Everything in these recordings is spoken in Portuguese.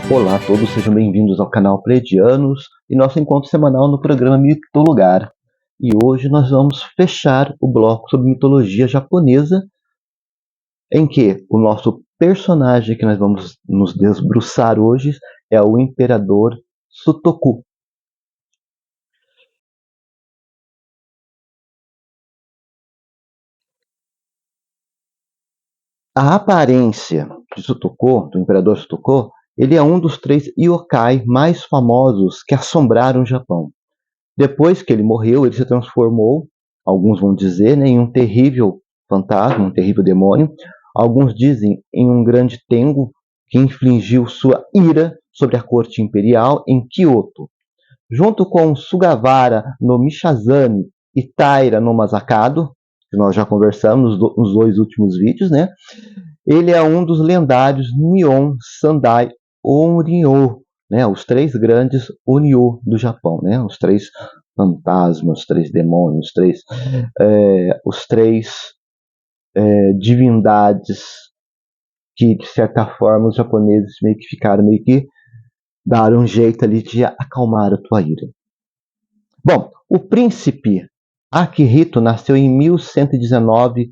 Olá a todos, sejam bem-vindos ao canal Pleiadianos e nosso encontro semanal no programa Mitolugar. E hoje nós vamos fechar o bloco sobre mitologia japonesa, em que o nosso personagem que nós vamos nos debruçar hoje é o Imperador Sutoku. A aparência de Sutoku, do Imperador Sutoku, ele é um dos 3 yokai mais famosos que assombraram o Japão. Depois que ele morreu, ele se transformou, alguns vão dizer, em um terrível fantasma, um terrível demônio. Alguns dizem em um grande tengu que infligiu sua ira sobre a corte imperial em Kyoto. Junto com Sugawara no Mishazane e Taira no Masakado, que nós já conversamos nos 2 últimos vídeos, né? Ele é um dos lendários Nihon Sandai Onryo, né? Os 3 grandes Onryo do Japão, né? Os 3 fantasmas, os 3 demônios, os 3 divindades que, de certa forma, os japoneses meio que daram um jeito ali de acalmar a tua ira. Bom, o príncipe Akihito nasceu em 1119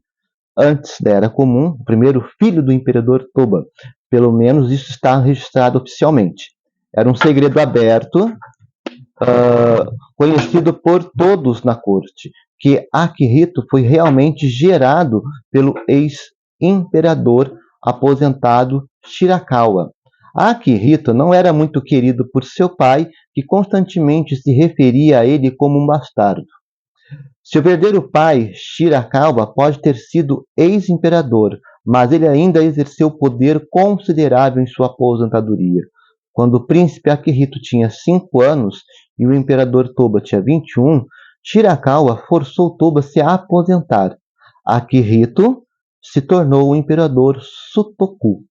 antes da Era Comum, o primeiro filho do imperador Toba. Pelo menos isso está registrado oficialmente. Era um segredo aberto, conhecido por todos na corte, que Akihito foi realmente gerado pelo ex-imperador aposentado Shirakawa. Akihito não era muito querido por seu pai, que constantemente se referia a ele como um bastardo. Seu verdadeiro pai, Shirakawa, pode ter sido ex-imperador, mas ele ainda exerceu poder considerável em sua aposentadoria. Quando o príncipe Akihito tinha 5 anos e o imperador Toba tinha 21, Shirakawa forçou Toba a se aposentar. Akihito se tornou o imperador Sutoku.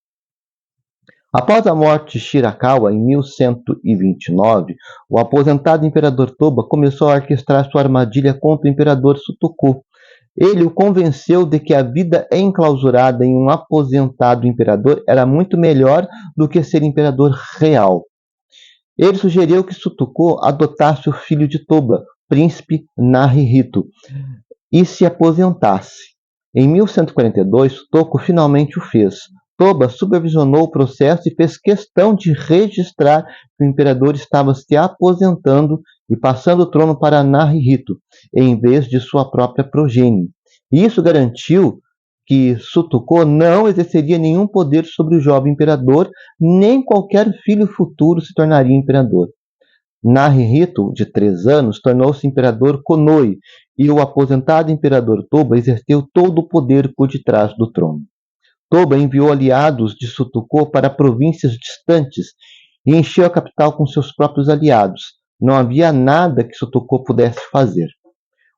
Após a morte de Shirakawa, em 1129, o aposentado imperador Toba começou a orquestrar sua armadilha contra o imperador Sutoku. Ele o convenceu de que a vida enclausurada em um aposentado imperador era muito melhor do que ser imperador real. Ele sugeriu que Sutoku adotasse o filho de Toba, príncipe Narihito, e se aposentasse. Em 1142, Sutoku finalmente o fez. Toba supervisionou o processo e fez questão de registrar que o imperador estava se aposentando e passando o trono para Narihito, em vez de sua própria progenie. Isso garantiu que Sutoku não exerceria nenhum poder sobre o jovem imperador, nem qualquer filho futuro se tornaria imperador. Narihito, de 3 anos, tornou-se imperador Konoi, e o aposentado imperador Toba exerceu todo o poder por detrás do trono. Toba enviou aliados de Sutoku para províncias distantes e encheu a capital com seus próprios aliados. Não havia nada que Sutoku pudesse fazer.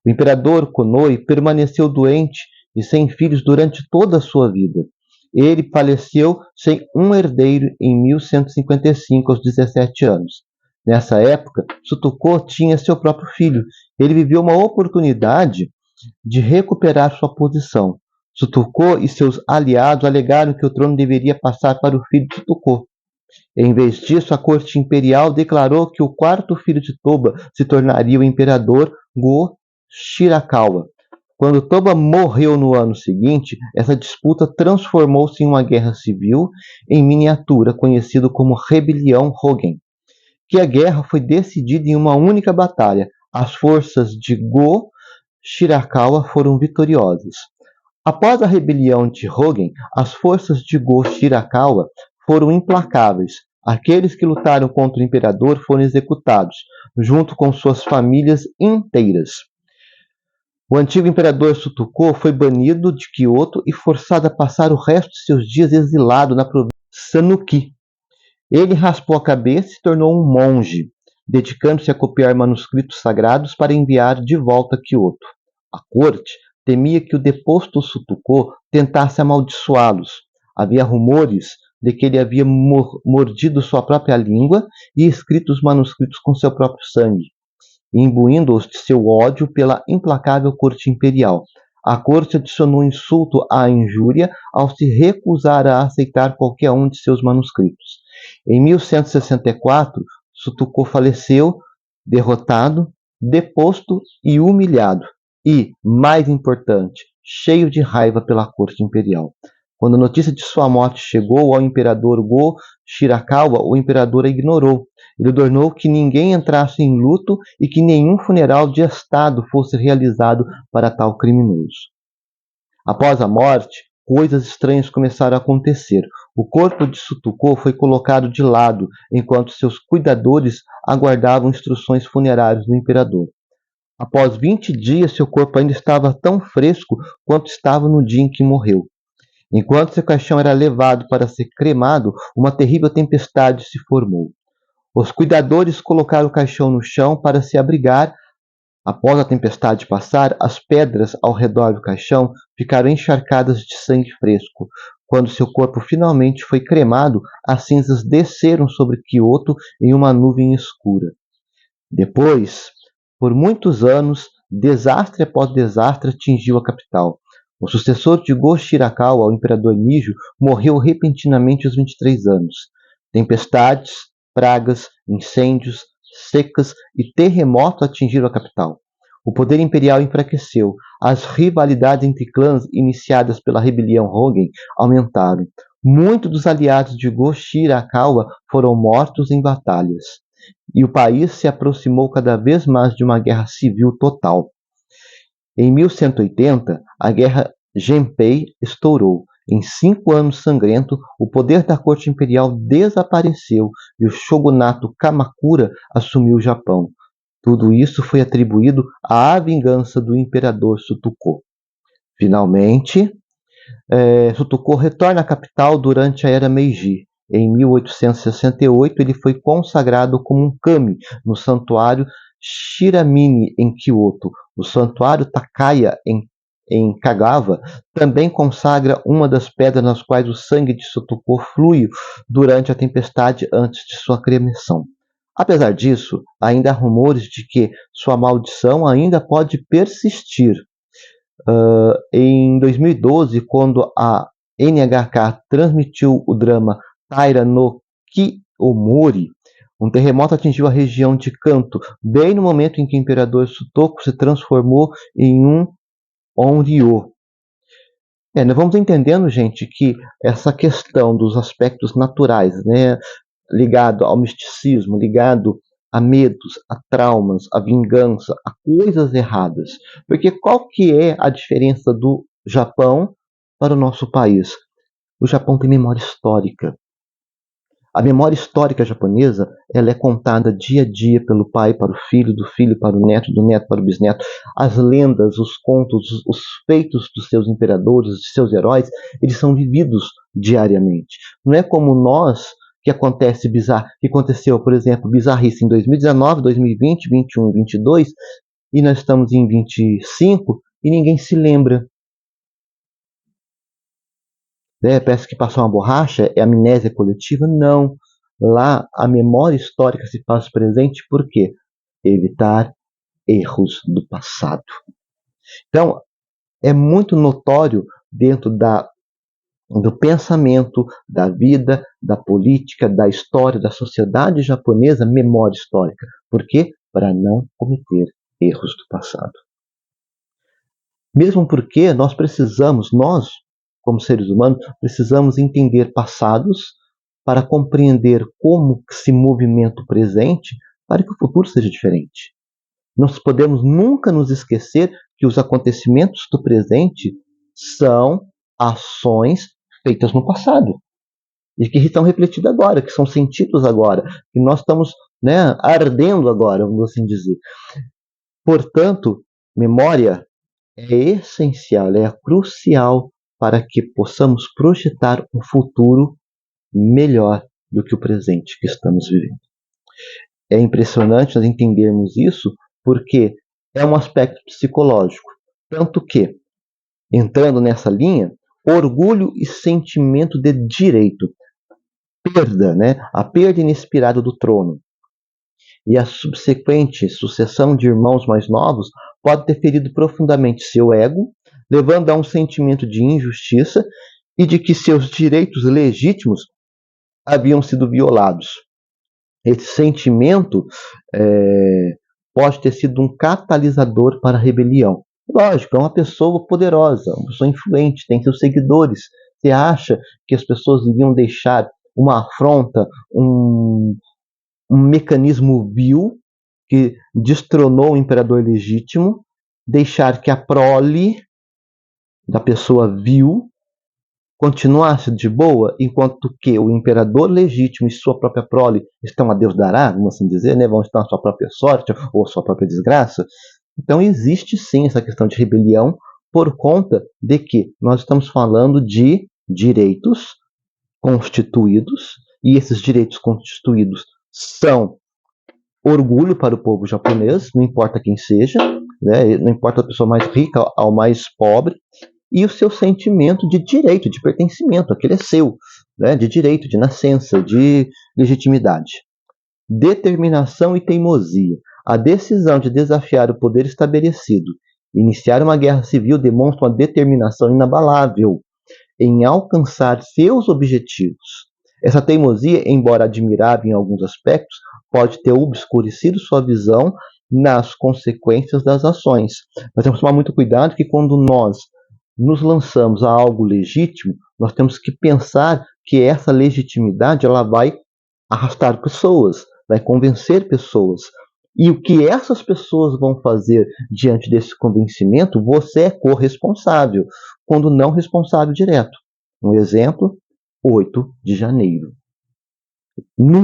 O imperador Konoi permaneceu doente e sem filhos durante toda a sua vida. Ele faleceu sem um herdeiro em 1155, aos 17 anos. Nessa época, Sutoku tinha seu próprio filho. Ele viveu uma oportunidade de recuperar sua posição. Sutoku e seus aliados alegaram que o trono deveria passar para o filho de Sutoku. Em vez disso, a corte imperial declarou que o 4º filho de Toba se tornaria o imperador Go Shirakawa. Quando Toba morreu no ano seguinte, essa disputa transformou-se em uma guerra civil em miniatura, conhecida como Rebelião Hogen. Que a guerra foi decidida em uma única batalha. As forças de Go Shirakawa foram vitoriosas. Após a rebelião de Hogen, as forças de Go Shirakawa foram implacáveis. Aqueles que lutaram contra o imperador foram executados, junto com suas famílias inteiras. O antigo imperador Sutoku foi banido de Kyoto e forçado a passar o resto de seus dias exilado na província de Sanuki. Ele raspou a cabeça e se tornou um monge, dedicando-se a copiar manuscritos sagrados para enviar de volta a Kyoto. A corte temia que o deposto Sutoku tentasse amaldiçoá-los. Havia rumores de que ele havia mordido sua própria língua e escrito os manuscritos com seu próprio sangue, imbuindo-os de seu ódio pela implacável corte imperial. A corte adicionou insulto à injúria ao se recusar a aceitar qualquer um de seus manuscritos. Em 1164, Sutuko faleceu, derrotado, deposto e humilhado, e, mais importante, cheio de raiva pela corte imperial. Quando a notícia de sua morte chegou ao imperador Go Shirakawa, o imperador a ignorou. Ele ordenou que ninguém entrasse em luto e que nenhum funeral de estado fosse realizado para tal criminoso. Após a morte, coisas estranhas começaram a acontecer. O corpo de Sutuko foi colocado de lado, enquanto seus cuidadores aguardavam instruções funerárias do imperador. Após 20 dias, seu corpo ainda estava tão fresco quanto estava no dia em que morreu. Enquanto seu caixão era levado para ser cremado, uma terrível tempestade se formou. Os cuidadores colocaram o caixão no chão para se abrigar. Após a tempestade passar, as pedras ao redor do caixão ficaram encharcadas de sangue fresco. Quando seu corpo finalmente foi cremado, as cinzas desceram sobre Kyoto em uma nuvem escura. Depois, por muitos anos, desastre após desastre atingiu a capital. O sucessor de Go Shirakawa, o imperador Nijo, morreu repentinamente aos 23 anos. Tempestades, pragas, incêndios, secas e terremotos atingiram a capital. O poder imperial enfraqueceu. As rivalidades entre clãs iniciadas pela rebelião Hogen aumentaram. Muitos dos aliados de Go Shirakawa foram mortos em batalhas. E o país se aproximou cada vez mais de uma guerra civil total. Em 1180, a Guerra Genpei estourou. Em 5 anos sangrentos, o poder da corte imperial desapareceu e o shogunato Kamakura assumiu o Japão. Tudo isso foi atribuído à vingança do imperador Sutuko. Finalmente, Sutuko retorna à capital durante a Era Meiji. Em 1868, ele foi consagrado como um kami no santuário Shiramine, em Kyoto. O santuário Takaya, em Kagawa, também consagra uma das pedras nas quais o sangue de Sutuko fluiu durante a tempestade antes de sua cremação. Apesar disso, ainda há rumores de que sua maldição ainda pode persistir. Em 2012, quando a NHK transmitiu o drama Taira no Kiyomori, um terremoto atingiu a região de Kanto, bem no momento em que o imperador Sutoku se transformou em um Onryo. Nós vamos entendendo, gente, que essa questão dos aspectos naturais, né, ligado ao misticismo, ligado a medos, a traumas, a vingança, a coisas erradas. Porque qual que é a diferença do Japão para o nosso país? O Japão tem memória histórica. A memória histórica japonesa, ela é contada dia a dia pelo pai para o filho, do filho para o neto, do neto para o bisneto. As lendas, os contos, os feitos dos seus imperadores, dos seus heróis, eles são vividos diariamente. Não é como nós, que aconteceu, por exemplo, bizarrice em 2019, 2020, 2021, 2022, e nós estamos em 25 e ninguém se lembra. Parece que passou uma borracha, é amnésia coletiva? Não. Lá a memória histórica se faz presente por quê? Evitar erros do passado. Então, é muito notório dentro do pensamento, da vida, da política, da história, da sociedade japonesa, memória histórica. Por quê? Para não cometer erros do passado. Mesmo porque nós, como seres humanos, precisamos entender passados para compreender como se movimenta o presente para que o futuro seja diferente. Nós podemos nunca nos esquecer que os acontecimentos do presente são ações feitas no passado e que estão refletidas agora, que são sentidos agora, que nós estamos ardendo agora, vamos assim dizer. Portanto, memória é essencial, é crucial para que possamos projetar um futuro melhor do que o presente que estamos vivendo. É impressionante nós entendermos isso porque é um aspecto psicológico. Tanto que, entrando nessa linha, orgulho e sentimento de direito, perda, a perda inesperada do trono e a subsequente sucessão de irmãos mais novos pode ter ferido profundamente seu ego, levando a um sentimento de injustiça e de que seus direitos legítimos haviam sido violados. Esse sentimento pode ter sido um catalisador para a rebelião. Lógico, é uma pessoa poderosa, uma pessoa influente, tem seus seguidores. Você acha que as pessoas iriam deixar uma afronta, um mecanismo vil que destronou o imperador legítimo, deixar que a prole da pessoa vil continuasse de boa, enquanto que o imperador legítimo e sua própria prole estão a Deus dará, vamos assim dizer, né? Vão estar na sua própria sorte ou sua própria desgraça. Então existe sim essa questão de rebelião por conta de que nós estamos falando de direitos constituídos, e esses direitos constituídos são orgulho para o povo japonês, não importa quem seja, né? Não importa a pessoa mais rica ao mais pobre, e o seu sentimento de direito, de pertencimento, aquele é seu, né? De direito, de nascença, de legitimidade. Determinação e teimosia. A decisão de desafiar o poder estabelecido, iniciar uma guerra civil, demonstra uma determinação inabalável em alcançar seus objetivos. Essa teimosia, embora admirável em alguns aspectos, pode ter obscurecido sua visão nas consequências das ações. Nós temos que tomar muito cuidado que quando nós nos lançamos a algo legítimo, nós temos que pensar que essa legitimidade ela vai arrastar pessoas, vai convencer pessoas. E o que essas pessoas vão fazer diante desse convencimento, você é corresponsável, quando não responsável direto. Um exemplo, 8 de janeiro.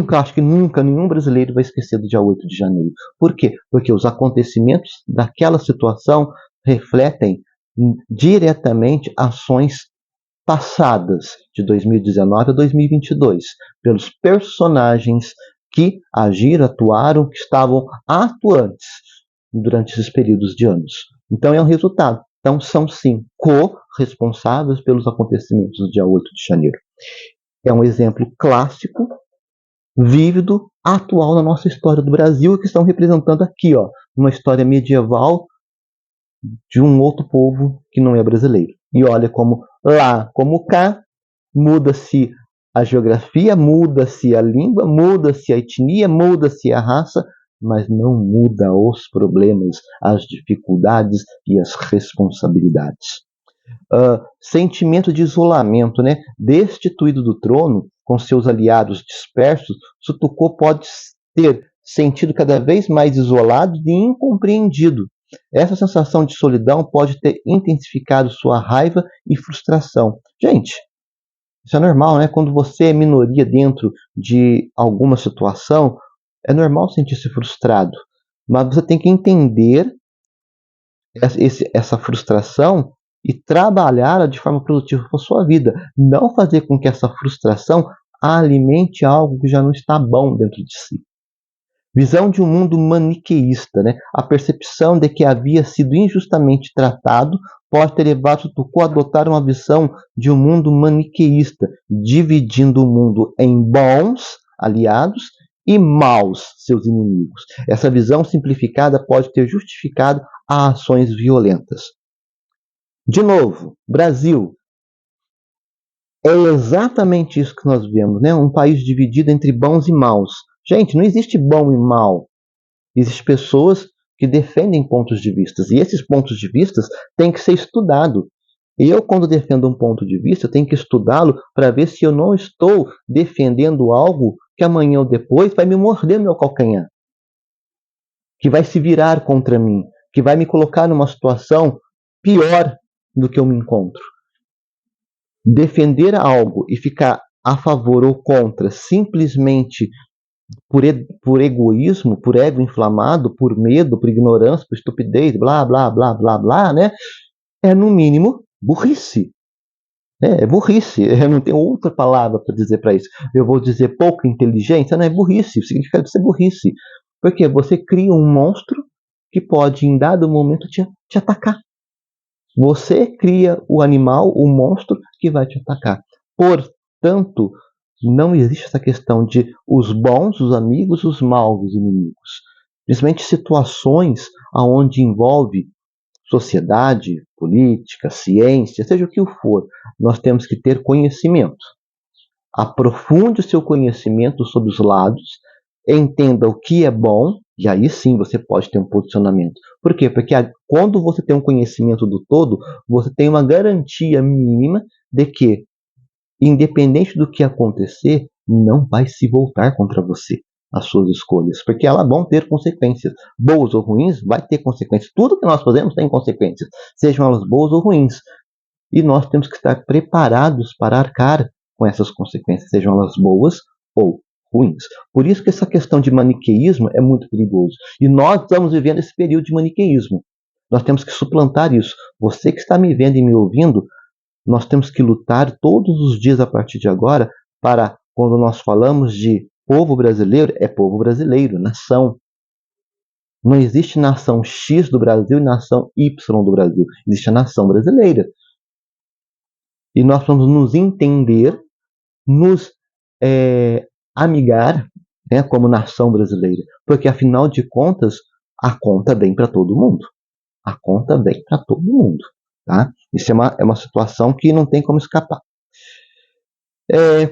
Acho que nunca nenhum brasileiro vai esquecer do dia 8 de janeiro. Por quê? Porque os acontecimentos daquela situação refletem diretamente ações passadas de 2019 a 2022, pelos personagens que agiram, atuaram, que estavam atuantes durante esses períodos de anos. Então é um resultado. Então são sim corresponsáveis pelos acontecimentos do dia 8 de janeiro. É um exemplo clássico, vívido, atual na nossa história do Brasil, que estão representando aqui, ó, uma história medieval de um outro povo que não é brasileiro. E olha como lá, como cá, muda-se a geografia, muda-se a língua, muda-se a etnia, muda-se a raça, mas não muda os problemas, as dificuldades e as responsabilidades. Sentimento de isolamento, né? Destituído do trono, com seus aliados dispersos, Sutuko pode ter sentido cada vez mais isolado e incompreendido. Essa sensação de solidão pode ter intensificado sua raiva e frustração. Gente, isso é normal, né? Quando você é minoria dentro de alguma situação, é normal sentir-se frustrado. Mas você tem que entender essa frustração e trabalhá-la de forma produtiva para a sua vida. Não fazer com que essa frustração alimente algo que já não está bom dentro de si. Visão de um mundo maniqueísta, né? A percepção de que havia sido injustamente tratado pode ter levado Foucault a adotar uma visão de um mundo maniqueísta, dividindo o mundo em bons aliados e maus seus inimigos. Essa visão simplificada pode ter justificado ações violentas. De novo, Brasil. É exatamente isso que nós vemos, né? Um país dividido entre bons e maus. Gente, não existe bom e mal. Existem pessoas que defendem pontos de vista. E esses pontos de vista têm que ser estudados. Eu, quando defendo um ponto de vista, tenho que estudá-lo para ver se eu não estou defendendo algo que amanhã ou depois vai me morder meu calcanhar. Que vai se virar contra mim. Que vai me colocar numa situação pior do que eu me encontro. Defender algo e ficar a favor ou contra simplesmente por egoísmo, por ego inflamado, por medo, por ignorância, por estupidez, blá, blá, blá, blá, blá, né? É, no mínimo, burrice. É burrice. Eu não tenho outra palavra para dizer para isso. Eu vou dizer pouca inteligência, não é burrice. O significado disso é burrice. Porque você cria um monstro que pode, em dado momento, te atacar. Você cria o animal, o monstro que vai te atacar. Portanto, não existe essa questão de os bons, os amigos, os maus, os inimigos. Principalmente situações onde envolve sociedade, política, ciência, seja o que for, nós temos que ter conhecimento. Aprofunde o seu conhecimento sobre os lados, entenda o que é bom, e aí sim você pode ter um posicionamento. Por quê? Porque quando você tem um conhecimento do todo, você tem uma garantia mínima de que, independente do que acontecer, não vai se voltar contra você as suas escolhas, porque elas vão ter consequências, boas ou ruins, vai ter consequências. Tudo que nós fazemos tem consequências, sejam elas boas ou ruins, e nós temos que estar preparados para arcar com essas consequências, sejam elas boas ou ruins. Por isso que essa questão de maniqueísmo é muito perigoso, e nós estamos vivendo esse período de maniqueísmo. Nós temos que suplantar isso. Você que está me vendo e me ouvindo, nós temos que lutar todos os dias a partir de agora para, quando nós falamos de povo brasileiro, é povo brasileiro, nação. Não existe nação X do Brasil e nação Y do Brasil. Existe a nação brasileira. E nós vamos nos entender, nos amigar, né, como nação brasileira. Porque, afinal de contas, a conta vem para todo mundo. A conta vem para todo mundo. Tá? Isso é uma situação que não tem como escapar.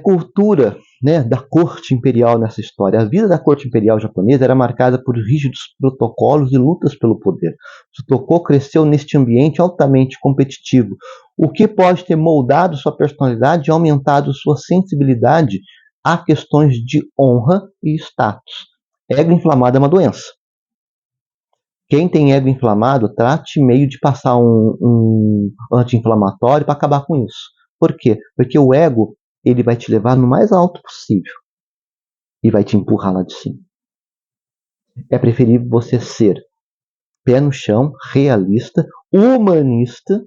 Cultura, né, da corte imperial nessa história. A vida da corte imperial japonesa era marcada por rígidos protocolos e lutas pelo poder. Tsutoko cresceu neste ambiente altamente competitivo, o que pode ter moldado sua personalidade e aumentado sua sensibilidade a questões de honra e status. Ego inflamado é uma doença. Quem tem ego inflamado, trate meio de passar um anti-inflamatório para acabar com isso. Por quê? Porque o ego ele vai te levar no mais alto possível e vai te empurrar lá de cima. É preferível você ser pé no chão, realista, humanista,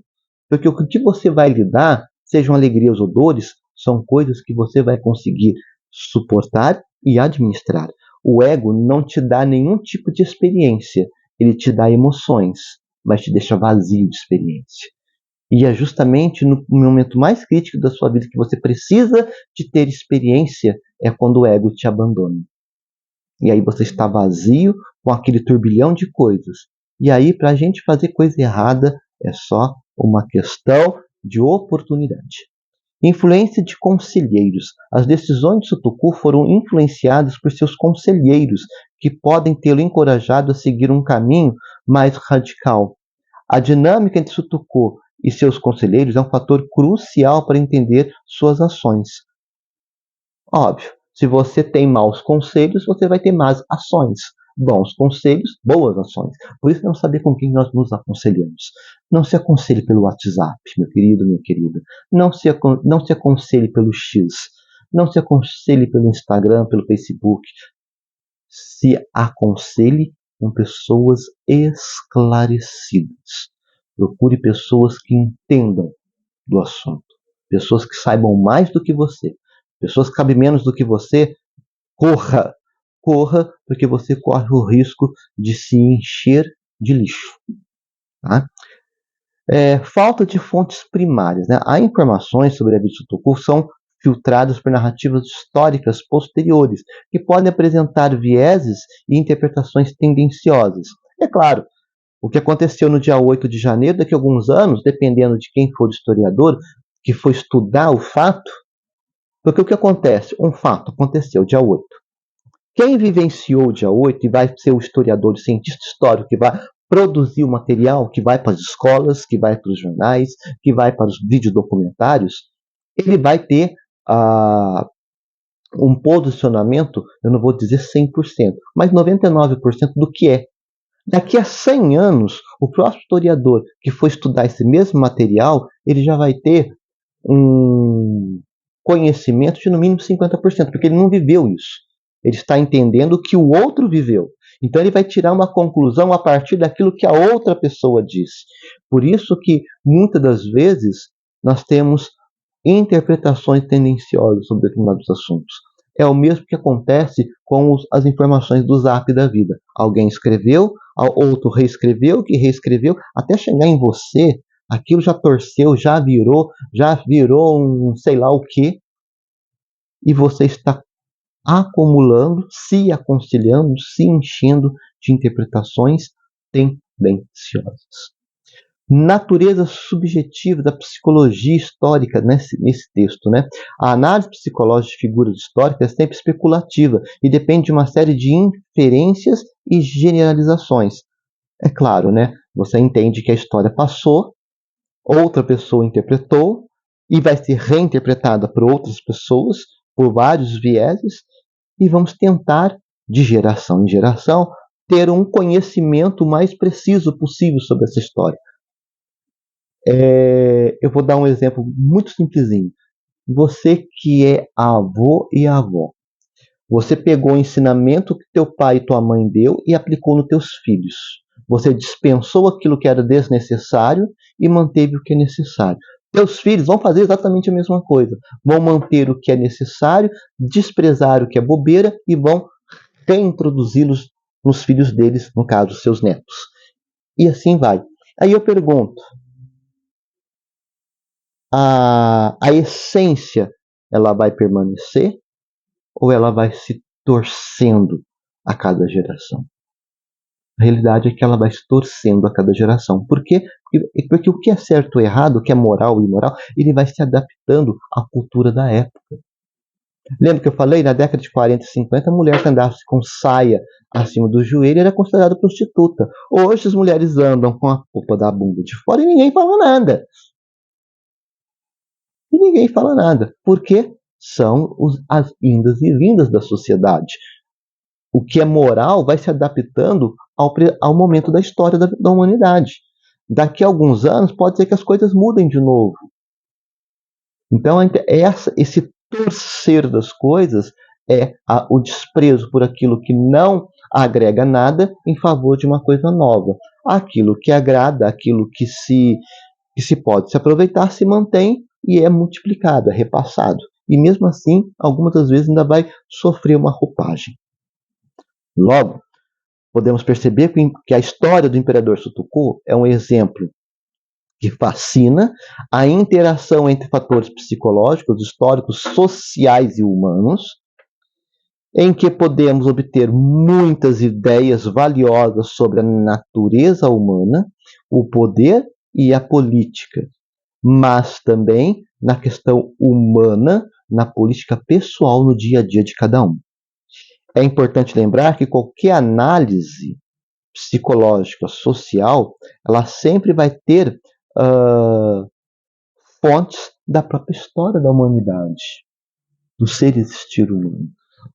porque o que você vai lidar, sejam alegrias ou dores, são coisas que você vai conseguir suportar e administrar. O ego não te dá nenhum tipo de experiência, ele te dá emoções, mas te deixa vazio de experiência. E é justamente no momento mais crítico da sua vida que você precisa de ter experiência, é quando o ego te abandona. E aí você está vazio com aquele turbilhão de coisas. E aí, para a gente fazer coisa errada, é só uma questão de oportunidade. Influência de conselheiros. As decisões de Tsutoko foram influenciadas por seus conselheiros, que podem tê-lo encorajado a seguir um caminho mais radical. A dinâmica entre Tsutoko e seus conselheiros é um fator crucial para entender suas ações. Óbvio, se você tem maus conselhos, você vai ter más ações. Bons conselhos, boas ações. Por isso, não saber com quem nós nos aconselhamos. Não se aconselhe pelo WhatsApp, meu querido, minha querida. Não se aconselhe pelo X. Não se aconselhe pelo Instagram, pelo Facebook. Se aconselhe com pessoas esclarecidas. Procure pessoas que entendam do assunto. Pessoas que saibam mais do que você. Pessoas que sabem menos do que você. Corra! Corra, porque você corre o risco de se encher de lixo. Tá? Falta de fontes primárias. Né? Há informações sobre a vida de Tsutoko são filtradas por narrativas históricas posteriores, que podem apresentar vieses e interpretações tendenciosas. É claro, o que aconteceu no dia 8 de janeiro, daqui a alguns anos, dependendo de quem for o historiador, que for estudar o fato, porque o que acontece? Um fato aconteceu dia 8. Quem vivenciou o dia 8 e vai ser o historiador, o cientista histórico que vai produzir o material, que vai para as escolas, que vai para os jornais, que vai para os videodocumentários, ele vai ter um posicionamento, eu não vou dizer 100%, mas 99% do que é. Daqui a 100 anos, o próximo historiador que for estudar esse mesmo material, ele já vai ter um conhecimento de no mínimo 50%, porque ele não viveu isso. Ele está entendendo o que o outro viveu. Então ele vai tirar uma conclusão a partir daquilo que a outra pessoa disse. Por isso que, muitas das vezes, nós temos interpretações tendenciosas sobre determinados assuntos. É o mesmo que acontece com as informações do Zap da vida. Alguém escreveu, outro reescreveu, que reescreveu, até chegar em você, aquilo já torceu, já virou um sei lá o que, e você está acumulando, se aconselhando, se enchendo de interpretações tendenciosas. natureza subjetiva da psicologia histórica nesse texto, né? A análise psicológica de figuras históricas é sempre especulativa e depende de uma série de inferências e generalizações. É claro, né? Você entende que a história passou, outra pessoa interpretou e vai ser reinterpretada por outras pessoas, por vários vieses, e vamos tentar, de geração em geração, ter um conhecimento mais preciso possível sobre essa história. Eu vou dar um exemplo muito simplesinho. Você que é avô e avó, você pegou o ensinamento que teu pai e tua mãe deu e aplicou nos teus filhos. Você dispensou aquilo que era desnecessário e manteve o que é necessário. Teus filhos vão fazer exatamente a mesma coisa. Vão manter o que é necessário, desprezar o que é bobeira e vão reintroduzi-los nos filhos deles, no caso, seus netos. E assim vai. Aí eu pergunto, a essência, ela vai permanecer ou ela vai se torcendo a cada geração? A realidade é que ela vai se torcendo a cada geração. Por quê? Porque o que é certo ou errado, o que é moral ou imoral, ele vai se adaptando à cultura da época. Lembra que eu falei, na década de 40 e 50, a mulher que andasse com saia acima do joelho era considerada prostituta. Hoje as mulheres andam com a polpa da bunda de fora e ninguém fala nada. E ninguém fala nada. Por quê? São as indas e vindas da sociedade. O que é moral vai se adaptando ao momento da história da humanidade. Daqui a alguns anos pode ser que as coisas mudem de novo. Então esse torcer das coisas é o desprezo por aquilo que não agrega nada em favor de uma coisa nova. Aquilo que agrada, aquilo que se pode se aproveitar, se mantém e é multiplicado, é repassado. E mesmo assim, algumas das vezes ainda vai sofrer uma roupagem. Logo, podemos perceber que a história do imperador Sutuku é um exemplo que fascina a interação entre fatores psicológicos, históricos, sociais e humanos, em que podemos obter muitas ideias valiosas sobre a natureza humana, o poder e a política, mas também na questão humana, na política pessoal, no dia a dia de cada um. É importante lembrar que qualquer análise psicológica, social, ela sempre vai ter fontes da própria história da humanidade, do ser existir humano.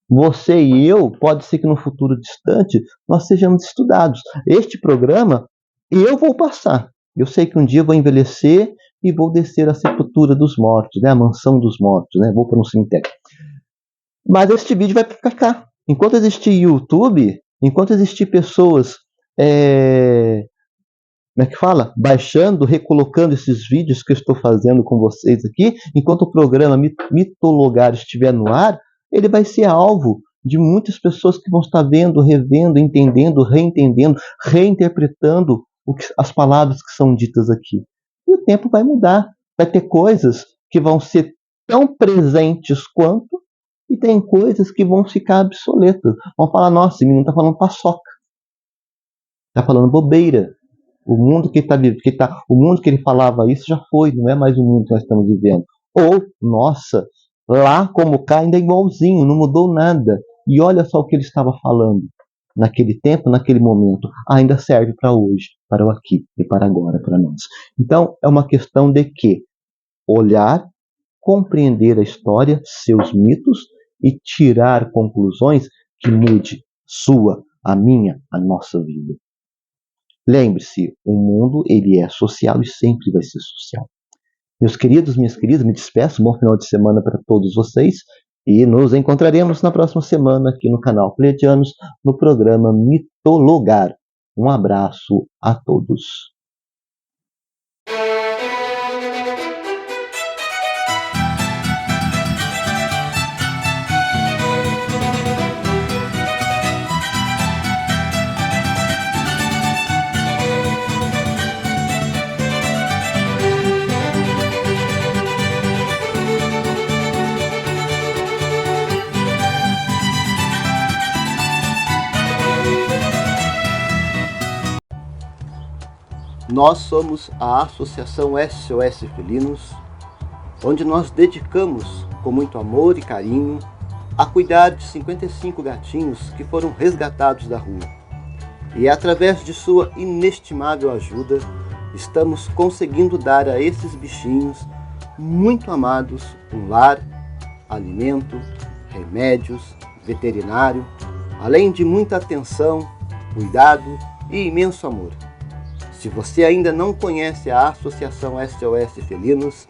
Você e eu, pode ser que no futuro distante, nós sejamos estudados. Este programa, eu vou passar. Eu sei que um dia eu vou envelhecer e vou descer à sepultura dos mortos, né? A mansão dos mortos, né? Vou para um cemitério. Mas este vídeo vai ficar cá. Enquanto existir YouTube, enquanto existir pessoas como é que fala? Baixando, recolocando esses vídeos que eu estou fazendo com vocês aqui, enquanto o programa Mitologar estiver no ar, ele vai ser alvo de muitas pessoas que vão estar vendo, revendo, entendendo, reentendendo, reinterpretando as palavras que são ditas aqui. E o tempo vai mudar. Vai ter coisas que vão ser tão presentes quanto, e tem coisas que vão ficar obsoletas. Vão falar, nossa, esse menino está falando paçoca. Está falando bobeira. O mundo o mundo que ele falava isso já foi, não é mais o mundo que nós estamos vivendo. Ou, nossa, lá como cá ainda é igualzinho, não mudou nada. E olha só o que ele estava falando. Naquele tempo, naquele momento, ainda serve para hoje, para o aqui e para agora, para nós. Então, é uma questão de que olhar, compreender a história, seus mitos e tirar conclusões que mude a minha, a nossa vida. Lembre-se, o mundo ele é social e sempre vai ser social. Meus queridos, minhas queridas, me despeço. Bom final de semana para todos vocês. E nos encontraremos na próxima semana aqui no canal Pleiadianos, no programa Mitologar. Um abraço a todos. Nós somos a Associação SOS Felinos, onde nós dedicamos com muito amor e carinho a cuidar de 55 gatinhos que foram resgatados da rua. E através de sua inestimável ajuda, estamos conseguindo dar a esses bichinhos muito amados um lar, alimento, remédios, veterinário, além de muita atenção, cuidado e imenso amor. Se você ainda não conhece a Associação SOS Felinos,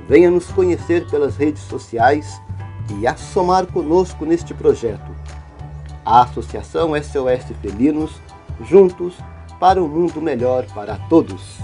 venha nos conhecer pelas redes sociais e assomar conosco neste projeto. A Associação SOS Felinos, juntos para um mundo melhor para todos.